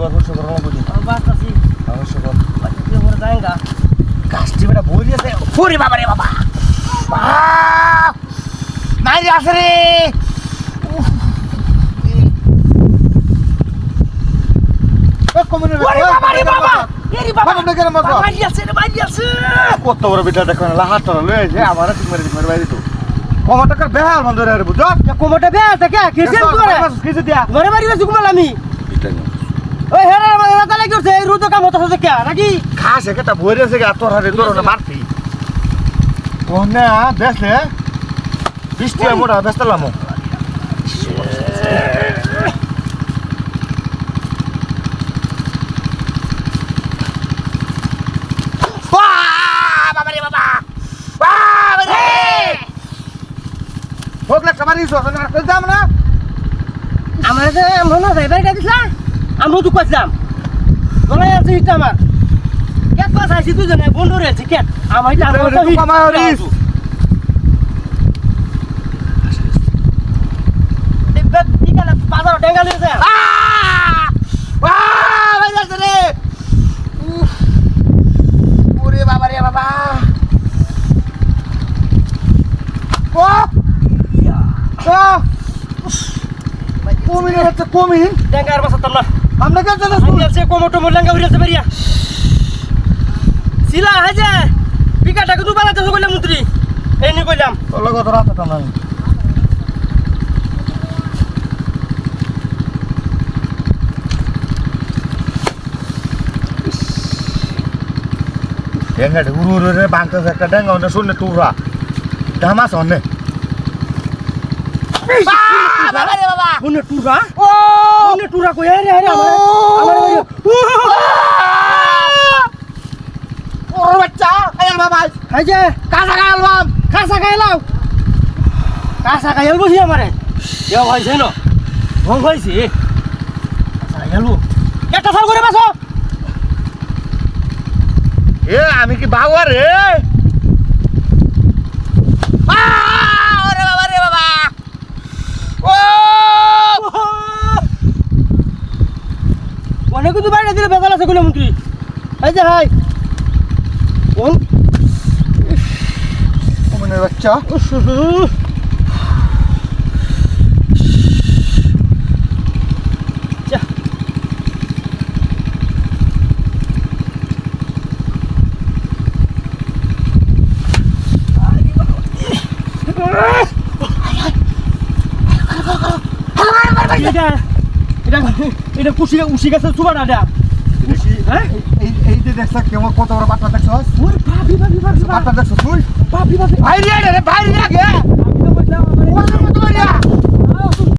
হচ্ছে করো বুঝি বাস আছি অবশ্য কর বাচ্চা তুই ওপরে যায়গা কাজটি বেটা বই আছে ওরে বাবা রে বাবা নাই আসে রে ওরে বাবা রে বাবা এরি বাবা বাবা কেন মারবা মারি আছে রে মারি আছে কত বড় বিটা দেখো না লাহাত তোরা লয়ে যে আমার ঠিক মারি বাইরে তো কত টাকার বেহাল বন্ধ রে বুঝছো কোমরটা বে আছে কে কিসের করে কিছু দিয়া ঘরে বাড়ি বসে ঘুমাল আমি ওই হেরে মানে রাতা লাগি করছে এই রুদ কাম হতো কে নাকি খাস একটা বই আছে গা তোর হাতে তোর না মারতি ও না বেসলে বৃষ্টি মোড়া বেসলামো বাবা রে বাবা বাবা রে হোকলা কামারি সো না কই যাম না আমার যে মনে হয় বাড়িটা দিছলা আমি তো কইলাম বলে আছে এটা আমার কেট পাস আইছি দুজনে বন্ধু রয়েছে কেট আমার এটা আমার তো কামারিস দিব্যা দিকালে বাজার ডেঙ্গা লইছে ভাই যাচ্ছে রে ওরে বাবা রে বাবা ও কমিন হচ্ছে কমিন ডেঙ্গা আর বাসাতাম না আমরা কেন যাচ্ছি আমি আছে কোমোটো মোলঙ্গা উড়িয়েছে বেরিয়া সিলা হাজে পিকাটাকে দু বানাতে কইলাম মন্ত্রী এই নি কইলাম তোর কত রাত তো না ডেঙ্গা উড়ু উড়ু রে বাংকাছে একটা ডেঙ্গা ওটা শুনলে তুরা ধামাস অনে বাবা রে বাবা কোনে টুরা ও কোনে টুরা কই আরে আরে আমার ওর বাচ্চা আয় বাবা হাজে কাঁচা খাইলাম কাঁচা খাইলাও কাঁচা খাইল বসি আমারে দেও হইছে না ভং হইছে কাঁচা খাইলু একটা ফল করে বাসো এ আমি কি বাবা রে ওরে বাবা রে বাবা ও অনেক কিছু বাইরে দিলে বেজাল আছে কইলাম মন্ত্রী এই যে হাই কোন ওমনে বাচ্চা এটা কুশি গাছের চুবাটা এটা হ্যাঁ এই যে দেখছ কেমন কত বড় পাতা দেখছ ওরে ভাবি পাতা দেখছ তুই ভাবি ভাই রে ভাই রে